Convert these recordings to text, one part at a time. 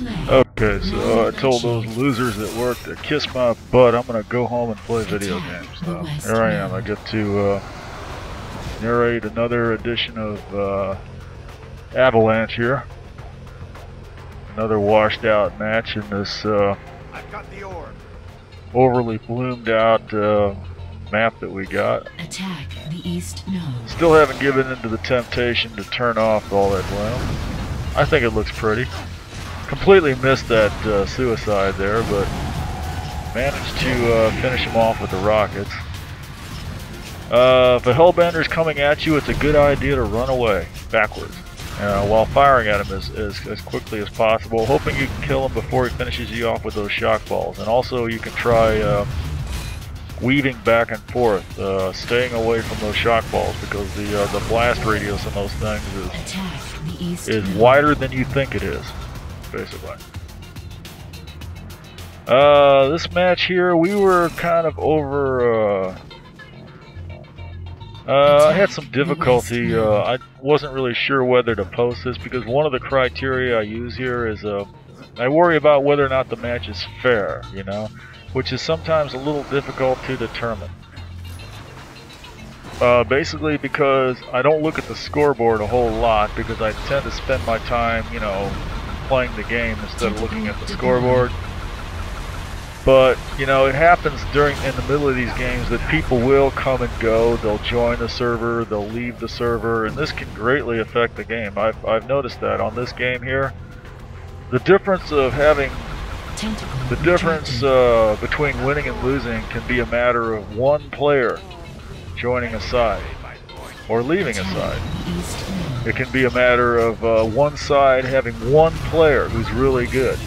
Okay, so I told those losers at work to kiss my butt. I'm gonna go home and play video games. So here I am. I get to narrate another edition of Avalanche here. Another washed out match in this I've got the orb. overly bloomed out map that we got. Attack the east node. Still haven't given into the temptation to turn off all that bloom. I think it looks pretty. Completely missed that suicide there, but managed to finish him off with the rockets. If a hellbender's coming at you, it's a good idea to run away backwards while firing at him as quickly as possible, hoping you can kill him before he finishes you off with those shock balls. And also you can try weaving back and forth, staying away from those shock balls, because the blast radius on those things is wider than you think it is, basically. This match here, we were kind of over. I had some difficulty. I wasn't really sure whether to post this, because one of the criteria I use here is I worry about whether or not the match is fair, you know, which is sometimes a little difficult to determine. Basically because I don't look at the scoreboard a whole lot, because I tend to spend my time, you know, playing the game instead of looking at the scoreboard. But, you know, it happens in the middle of these games that people will come and go. They'll join the server, they'll leave the server, and this can greatly affect the game. I've noticed that on this game here. The difference of having between winning and losing can be a matter of one player joining a side or leaving a side. It can be a matter of one side having one player who's really good,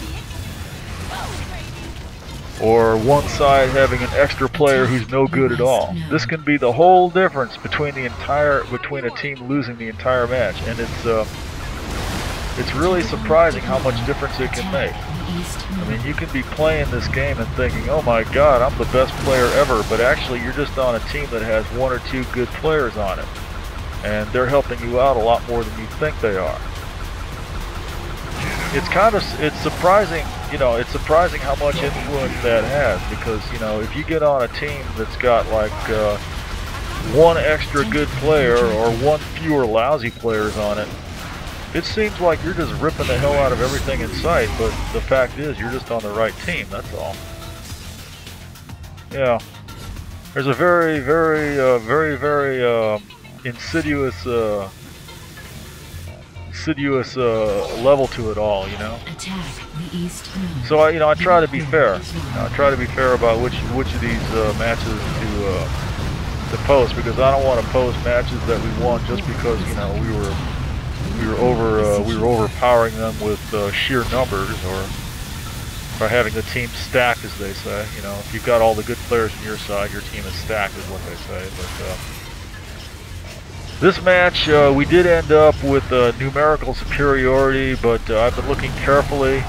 or one side having an extra player who's no good at all. This can be the whole difference between a team losing the entire match, and it's really surprising how much difference it can make. I mean, you can be playing this game and thinking, oh my god, I'm the best player ever, but actually you're just on a team that has one or two good players on it, and they're helping you out a lot more than you think they are. It's surprising, you know, it's surprising how much influence that has, because, you know, if you get on a team that's got like one extra good player or one fewer lousy players on it, it seems like you're just ripping the hell out of everything in sight, but the fact is you're just on the right team, that's all. Yeah. There's a very insidious level to it all, you know. So I try to be fair. I try to be fair about which of these matches to post, because I don't want to post matches that we won just because, you know, we were overpowering them with sheer numbers, or by having the team stacked, as they say. You know, if you've got all the good players on your side, your team is stacked, is what they say. But this match, we did end up with numerical superiority, but I've been looking carefully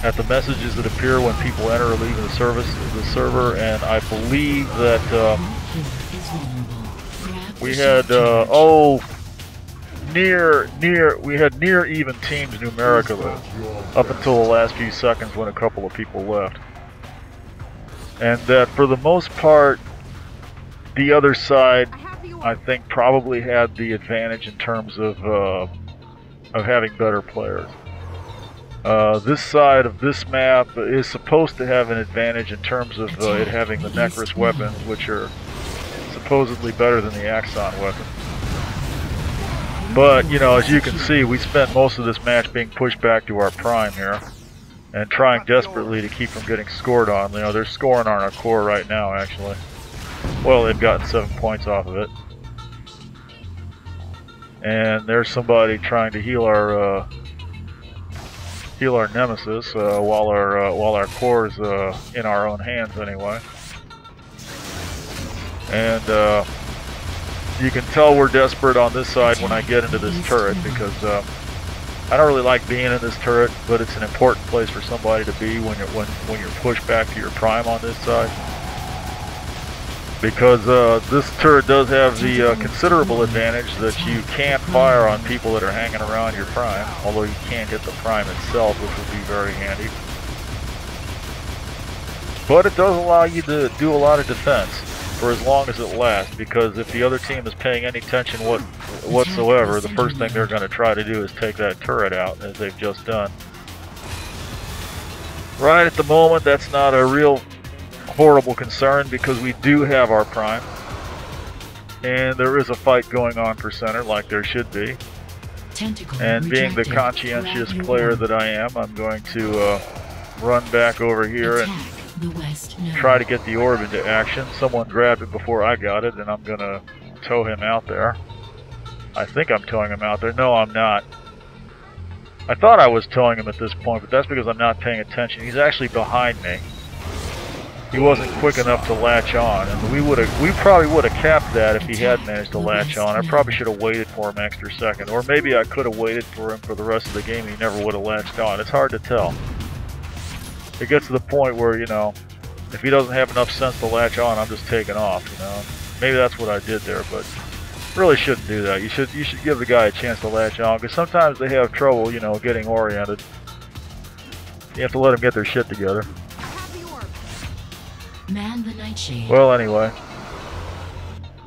at the messages that appear when people enter or leave the server, and I believe that we had we had near even teams numerically up until the last few seconds when a couple of people left, and that for the most part the other side, I think, probably had the advantage in terms of having better players. This side of this map is supposed to have an advantage in terms of it having the Necrus weapons, which are supposedly better than the Axon weapon. But, you know, as you can see, we spent most of this match being pushed back to our prime here, and trying desperately to keep from getting scored on. You know, they're scoring on our core right now, actually. Well, they've gotten 7 points off of it. And there's somebody trying to heal our nemesis while our core's in our own hands anyway. And you can tell we're desperate on this side when I get into this turret, because I don't really like being in this turret, but it's an important place for somebody to be when you're pushed back to your prime on this side. Because this turret does have the considerable advantage that you can fire on people that are hanging around your prime, although you can't hit the prime itself, which would be very handy. But it does allow you to do a lot of defense for as long as it lasts, because if the other team is paying any attention whatsoever, the first thing they're going to try to do is take that turret out, as they've just done. Right at the moment, that's not a real horrible concern, because we do have our prime, and there is a fight going on for center, like there should be. And being the conscientious player that I am, I'm going to run back over here and try to get the orb into action. Someone grabbed it before I got it, and I'm going to tow him out there. I think I'm towing him out there. No, I'm not. I thought I was towing him at this point, but that's because I'm not paying attention. He's actually behind me. He wasn't quick enough to latch on, and we probably would have capped that if he had managed to latch on. I probably should have waited for him an extra second, or maybe I could have waited for him for the rest of the game. He never would have latched on. It's hard to tell. It gets to the point where, you know, if he doesn't have enough sense to latch on, I'm just taking off. You know, maybe that's what I did there, but really shouldn't do that. You should give the guy a chance to latch on, because sometimes they have trouble, you know, getting oriented. You have to let them get their shit together. Man the nightshade. Well, anyway.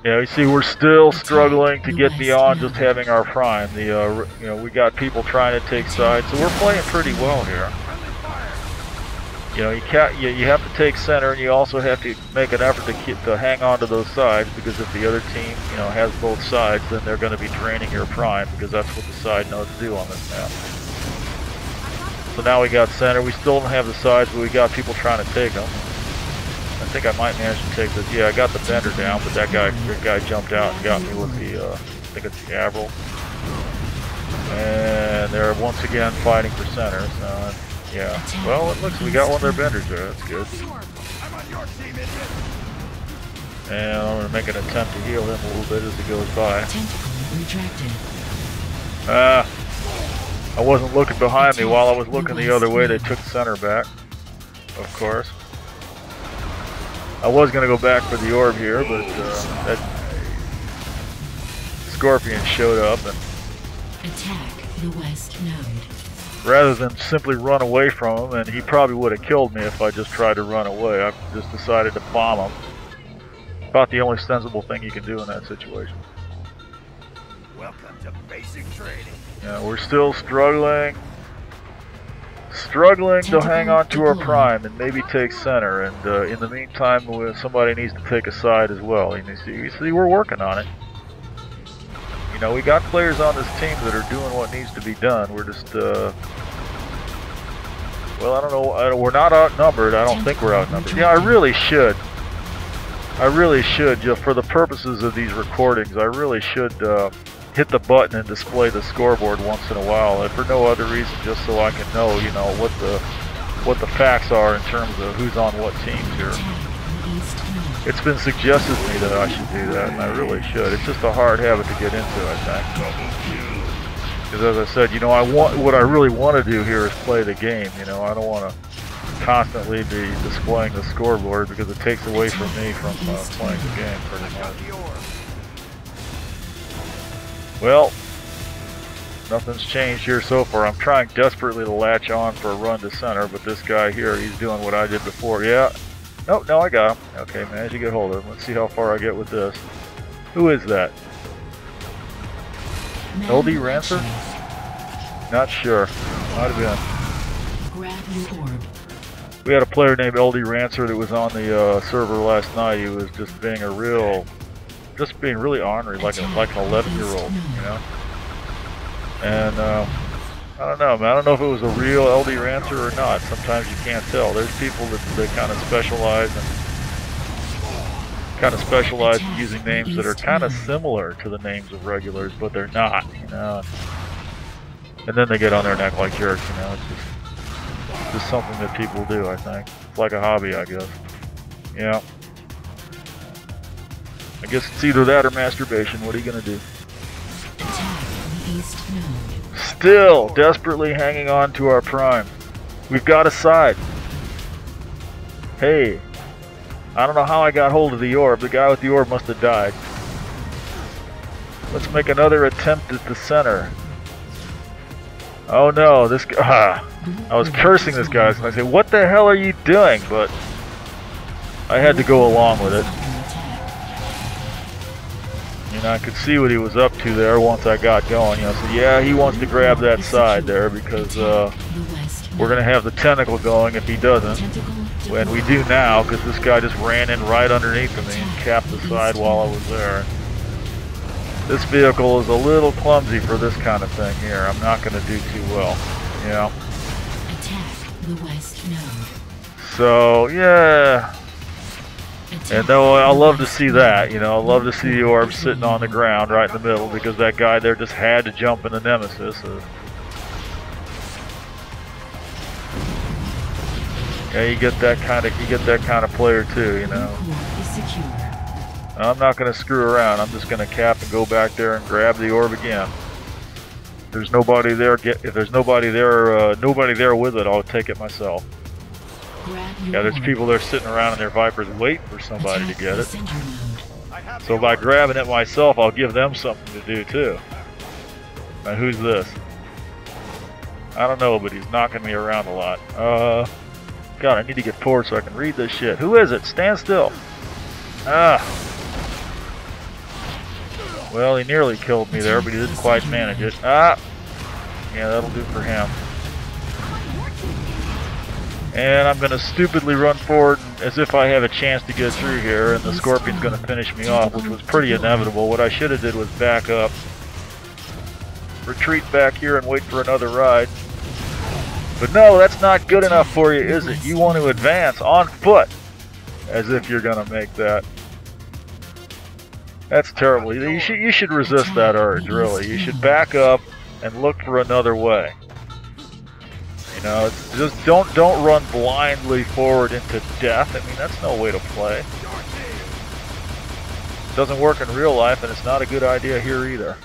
Yeah, you see, we're still struggling to get beyond just having our prime. You know, we got people trying to take sides, so we're playing pretty well here. You know, you have to take center, and you also have to make an effort to hang on to those sides, because if the other team, you know, has both sides, then they're going to be draining your prime, because that's what the side knows to do on this map. So now we got center. We still don't have the sides, but we got people trying to take them. I think I might manage to take this. Yeah, I got the bender down, but that guy jumped out and got me with the, I think it's the Avril. And they're once again fighting for center. So, yeah. Well, it looks we got one of their benders there. That's good. And I'm going to make an attempt to heal him a little bit as it goes by. I wasn't looking behind me. While I was looking the other way, they took center back, of course. I was going to go back for the orb here, but that Scorpion showed up, and attack the west node. Rather than simply run away from him, and he probably would have killed me if I just tried to run away, I just decided to bomb him. About the only sensible thing you can do in that situation. Welcome to basic training. Yeah, we're still struggling to hang on to our prime and maybe take center, and in the meantime somebody needs to take a side as well. You see, we're working on it. You know, we got players on this team that are doing what needs to be done. We're just well, I don't know, we're not outnumbered. I don't think we're outnumbered. Yeah, I really should, just for the purposes of these recordings, I really should hit the button and display the scoreboard once in a while, and for no other reason, just so I can know, you know, what the facts are in terms of who's on what teams here. It's been suggested to me that I should do that, and I really should. It's just a hard habit to get into, I think. Because as I said, you know, what I really want to do here is play the game. You know, I don't want to constantly be displaying the scoreboard, because it takes away from me from playing the game pretty much. Well, nothing's changed here so far. I'm trying desperately to latch on for a run to center, but this guy here, he's doing what I did before. Yeah. Nope, no, I got him. Okay, managed to get hold of him. Let's see how far I get with this. Who is that? LD Rancer? Not sure. Might have been. Grab your orb. We had a player named LD Rancer that was on the server last night. He was just being really ornery, like an 11-year-old, you know. And I don't know, man. I don't know if it was a real LD Rancer or not. Sometimes you can't tell. There's people that kind of specialize in using names that are kind of similar to the names of regulars, but they're not, you know. And then they get on their neck like jerks, you know. It's just something that people do, I think. It's like a hobby, I guess. Yeah. I guess it's either that or masturbation. What are you gonna do? Still desperately hanging on to our prime. We've got a side. Hey, I don't know how I got hold of the orb. The guy with the orb must have died. Let's make another attempt at the center. Oh no, this guy... I was cursing this guy. I said, what the hell are you doing? But I had to go along with it. You know, I could see what he was up to there once I got going. You know, so yeah, he wants to grab that side there because we're going to have the tentacle going if he doesn't. And we do now because this guy just ran in right underneath of me and capped the side while I was there. This vehicle is a little clumsy for this kind of thing here. I'm not going to do too well, you know. Attack the west node. So, yeah. And though I love to see that, you know, I love to see the orb sitting on the ground right in the middle because that guy there just had to jump in the Nemesis. Yeah, you get that kind of player too, you know. I'm not going to screw around. I'm just going to cap and go back there and grab the orb again. If there's nobody there, if there's nobody there with it, I'll take it myself. Yeah, there's people there sitting around in their Vipers waiting for somebody to get it. So by grabbing it myself, I'll give them something to do too. Now who's this? I don't know, but he's knocking me around a lot. God, I need to get forward so I can read this shit. Who is it? Stand still. Ah. Well, he nearly killed me there, but he didn't quite manage it. Ah! Yeah, that'll do for him. And I'm going to stupidly run forward as if I have a chance to get through here, and the Scorpion's going to finish me off, which was pretty inevitable. What I should have did was back up, retreat back here, and wait for another ride. But no, that's not good enough for you, is it? You want to advance on foot, as if you're going to make that. That's terrible. You should resist that urge, really. You should back up and look for another way. You know, just don't run blindly forward into death. I mean, that's no way to play. It doesn't work in real life, and it's not a good idea here either.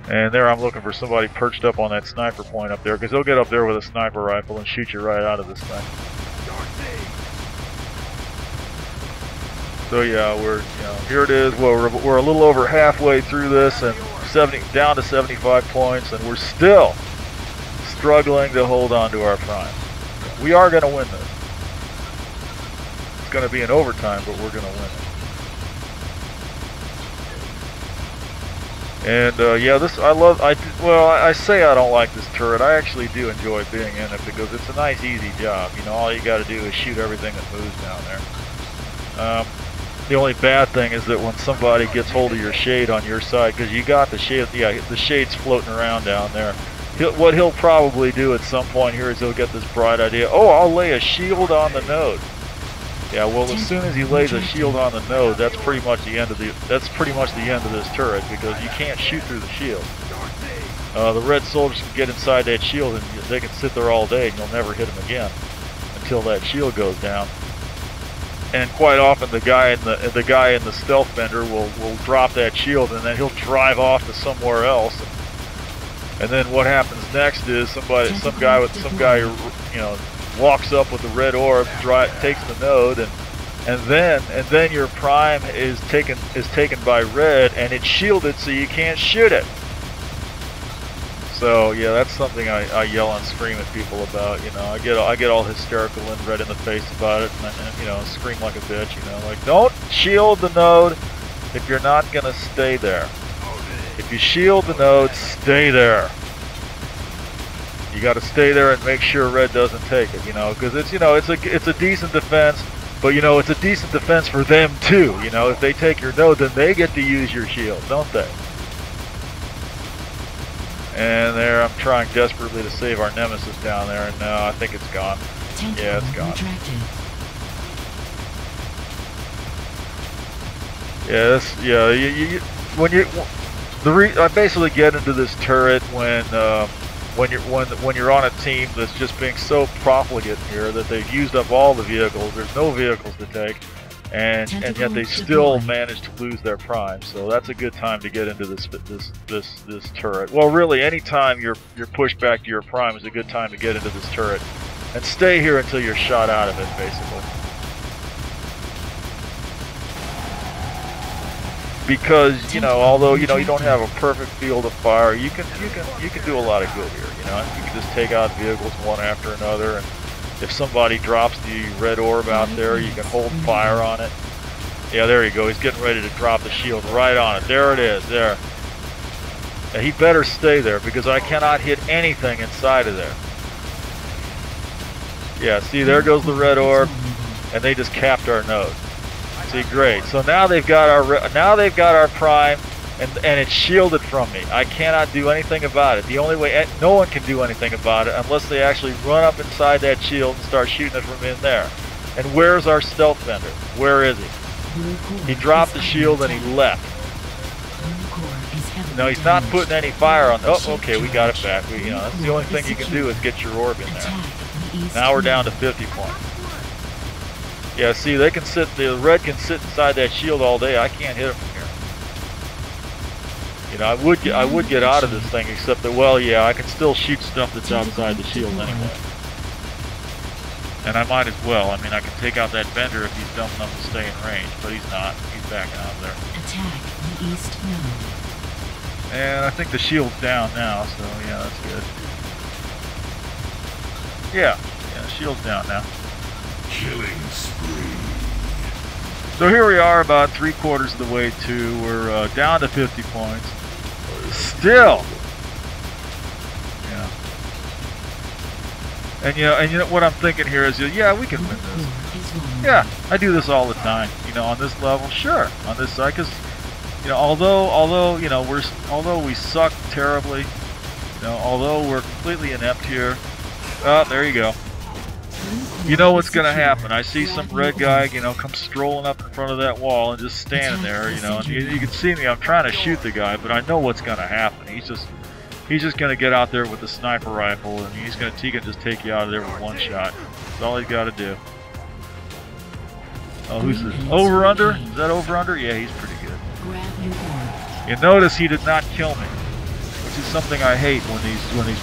And there I'm looking for somebody perched up on that sniper point up there, because they'll get up there with a sniper rifle and shoot you right out of this thing. So yeah, here it is. Well, we're a little over halfway through this, and down to 75 points, and we're still struggling to hold on to our prime. We are going to win this. It's going to be in overtime, but we're going to win it. And yeah, I say I don't like this turret. I actually do enjoy being in it because it's a nice, easy job. You know, all you got to do is shoot everything that moves down there. The only bad thing is that when somebody gets hold of your shade on your side, because you got the shade, yeah, the shade's floating around down there. What he'll probably do at some point here is he'll get this bright idea. Oh, I'll lay a shield on the node. Yeah, well, as soon as he lays a shield on the node, that's pretty much the end of this turret because you can't shoot through the shield. The red soldiers can get inside that shield and they can sit there all day and you'll never hit them again until that shield goes down. And quite often the guy in the stealth bender will drop that shield and then he'll drive off to somewhere else. And then what happens next is some guy you know walks up with the red orb, takes the node, and then your prime is taken by red and it's shielded so you can't shoot it. So yeah, that's something I yell and scream at people about. You know, I get all hysterical and red in the face about it, and you know, scream like a bitch. You know, like don't shield the node if you're not gonna stay there. If you shield the node, stay there. You got to stay there and make sure red doesn't take it. You know, because it's a decent defense, but you know it's a decent defense for them too. You know, if they take your node, then they get to use your shield, don't they? And there, I'm trying desperately to save our Nemesis down there, and I think it's gone. Yeah, it's gone. I basically get into this turret when you're on a team that's just being so profligate here that they've used up all the vehicles. There's no vehicles to take. And yet they still manage to lose their prime, so that's a good time to get into this turret. Well, really, any time you're pushed back to your prime is a good time to get into this turret, And stay here until you're shot out of it, basically. Because, you know, although, you know, you don't have a perfect field of fire, you can do a lot of good here, you know. You can just take out vehicles one after another, and if somebody drops the red orb out there, you can hold fire on it. Yeah, there you go. He's getting ready to drop the shield right on it. There it is, there. And he better stay there because I cannot hit anything inside of there. Yeah, see, there goes the red orb, and they just capped our node. See, great. So now they've got our prime, and it's shielded from me. I cannot do anything about it. The only way, no one can do anything about it unless they actually run up inside that shield and start shooting it from in there. And where's our stealth vendor? Where is he? He dropped the shield and he left. No, he's not putting any fire on. Oh, okay, we got it back. You know, that's the only thing you can do is get your orb in there. Now we're down to 50 points. Yeah, see, they can sit. The red can sit inside that shield all day. I can't hit him from here. You know, I would get out of this thing, except that, well, yeah, I can still shoot stuff that's outside the shield anyway. And I might as well. I mean, I can take out that vendor if he's dumb enough to stay in range, but he's not. He's backing out there. Attack the east node. And I think the shield's down now, so yeah, that's good. Yeah, the shield's down now. Killing spree. So here we are, about 3/4 of the way to. We're down to 50 points. Still. Yeah. And you know what I'm thinking here is, yeah, we can win this. Yeah, I do this all the time. You know, on this level, sure, on this side, because you know, although you know although we suck terribly, you know, although we're completely inept here. Oh, there you go. You know what's gonna happen. I see some red guy, you know, come strolling up in front of that wall and just standing there, you know, and you can see me. I'm trying to shoot the guy, but I know what's gonna happen. He's just gonna get out there with the sniper rifle, and he can just take you out of there with one shot. That's all he's got to do. Oh, who's this? Over under? Is that over under? Yeah, he's pretty good. You notice he did not kill me, which is something I hate when these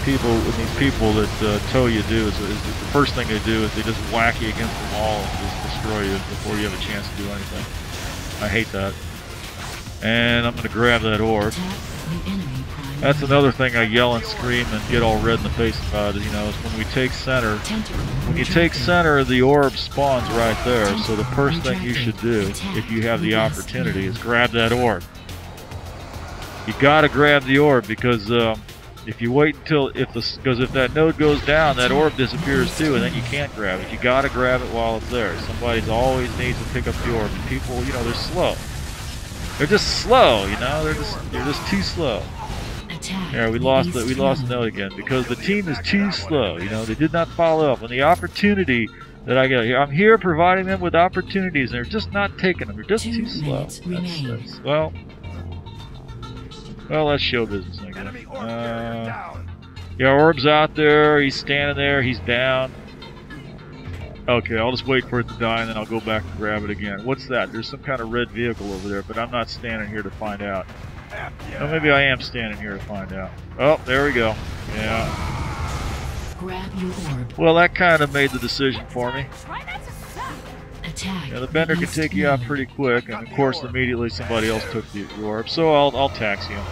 people that tow you do. Is the first thing they do is they just whack you against the wall and just destroy you before you have a chance to do anything. I hate that. And I'm going to grab that orb. That's another thing I yell and scream and get all red in the face about. You know, is when we take center. When you take center, the orb spawns right there. So the first thing you should do, if you have the opportunity, is grab that orb. You gotta grab the orb because if you wait until if that node goes down, that orb disappears too, and then you can't grab it. You gotta grab it while it's there. Somebody always needs to pick up the orb. And people, you know, they're slow. They're just slow, you know. They're just too slow. Yeah, we lost the node again because the team is too slow. You know, they did not follow up on the opportunity that I got here. I'm here providing them with opportunities, and they're just not taking them. They're just too slow. Well, that's show business, I guess. Yeah, orb's out there. He's standing there. He's down. Okay, I'll just wait for it to die, and then I'll go back and grab it again. What's that? There's some kind of red vehicle over there, but I'm not standing here to find out. Well, maybe I am standing here to find out. Oh, there we go. Yeah. Grab your orb. Well, that kind of made the decision for me. Attack. Yeah, the bender can take you out pretty quick, and of course, immediately somebody else took the orb. So I'll taxi him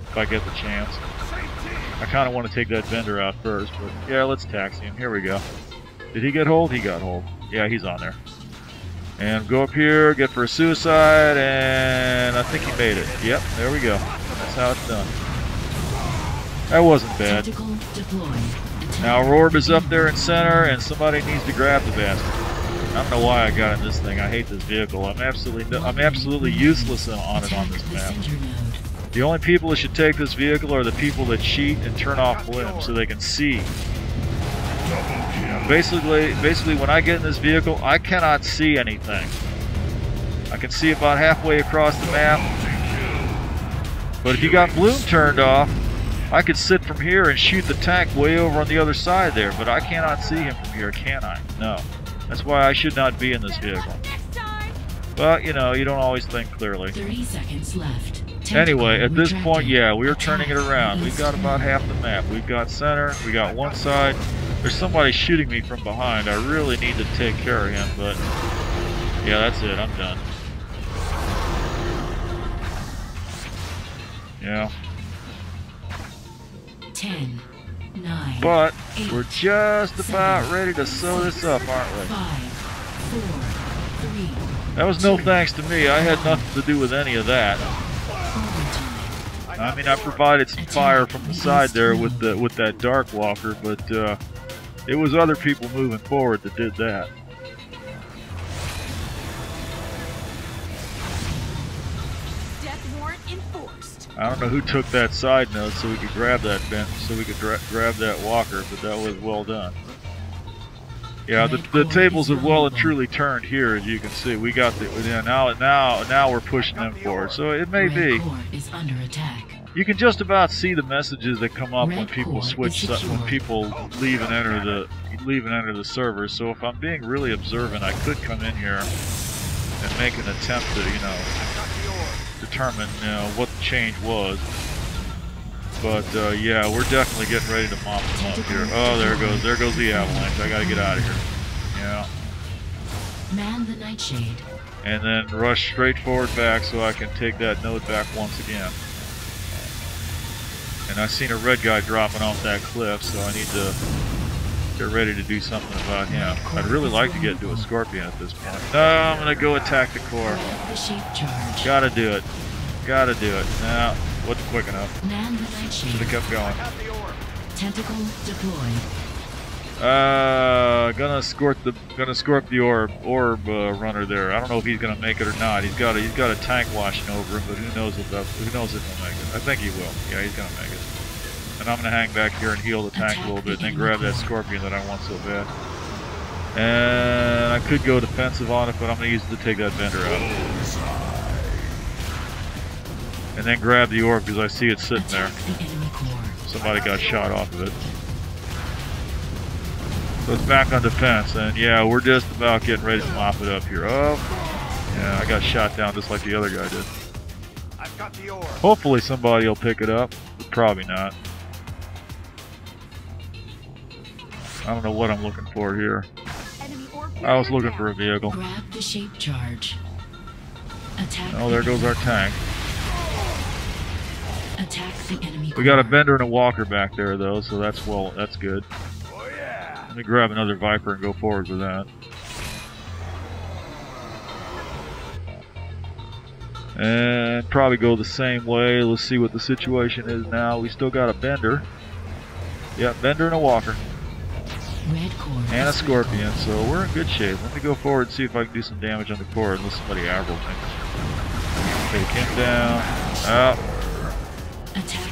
if I get the chance. I kind of want to take that vendor out first, but yeah, let's taxi him. Here we go. Did he get hold? He got hold. Yeah, he's on there. And go up here, get for a suicide, and I think he made it. Yep, there we go. That's how it's done. That wasn't bad. Now our orb is up there in center, and somebody needs to grab the bastard. I don't know why I got in this thing. I hate this vehicle. I'm absolutely useless on it on this map. The only people that should take this vehicle are the people that cheat and turn off limbs so they can see. Basically, when I get in this vehicle, I cannot see anything. I can see about halfway across the map. But if you got bloom turned off, I could sit from here and shoot the tank way over on the other side there. But I cannot see him from here, can I? No. That's why I should not be in this vehicle. But, you know, you don't always think clearly. 30 seconds left. Anyway, at this point, yeah, we are turning it around. We've got about half the map. We've got center, we got one side. There's somebody shooting me from behind. I really need to take care of him, but yeah, that's it. I'm done. Yeah. 10, 9. But 8, we're just about 7, ready to sew this up, aren't we? 5, 4, 3. That was no thanks to me. I had nothing to do with any of that. Overtime. I mean, I provided some fire from the side there with that Dark Walker, but it was other people moving forward that did that. Death warrant enforced. I don't know who took that side note so we could grab that bench, so we could grab that walker, but that was well done. Yeah, the tables have well and truly turned here, as you can see. We got the now we're pushing them forward. So it may be. Is under attack. You can just about see the messages that come up when people switch, when people leave and enter the server. So if I'm being really observant, I could come in here and make an attempt to, determine, what the change was. But yeah, we're definitely getting ready to mop them up here. Oh, there goes the avalanche. I gotta get out of here. Yeah. Man the Nightshade. And then rush straight forward back so I can take that node back once again. And I seen a red guy dropping off that cliff, so I need to get ready to do something about him. I'd really like to get into a scorpion at this point. No, I'm gonna go attack the core. The shape charge. Gotta do it. Gotta do it. No, wasn't quick enough. Man the Nightshade. Should have kept going. Tentacle deployed. Gonna escort the orb runner there. I don't know if he's gonna make it or not. He's got a tank washing over him, but who knows if he'll make it. I think he will. Yeah, he's gonna make it. And I'm gonna hang back here and heal the tank a little bit, and then grab that scorpion that I want so bad. And I could go defensive on it, but I'm gonna use it to take that vendor out. And then grab the orb because I see it sitting there. Somebody got shot off of it. So it's back on defense, and yeah, we're just about getting ready to mop it up here. Oh, yeah, I got shot down just like the other guy did. I've got the orb. Hopefully somebody will pick it up, but probably not. I don't know what I'm looking for here. I was looking for a vehicle. Grab the shape charge. Attack. Oh, there goes our tank. Attack the enemy. We got a bender and a walker back there though, so that's good. Oh yeah. Let me grab another Viper and go forward with that. And probably go the same way. Let's see what the situation is now. We still got a bender. Yeah, bender and a walker. Red core And a scorpion, so we're in good shape. Let me go forward and see if I can do some damage on the core unless somebody aggroed me. Take him down.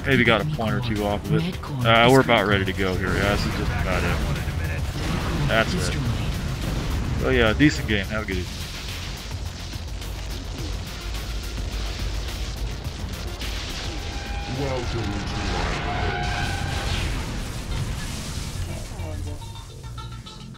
Maybe got a point or two off of it. We're about ready to go here. Yeah, this is just about it. That's it. So yeah, decent game. Have a good evening. Welcome to my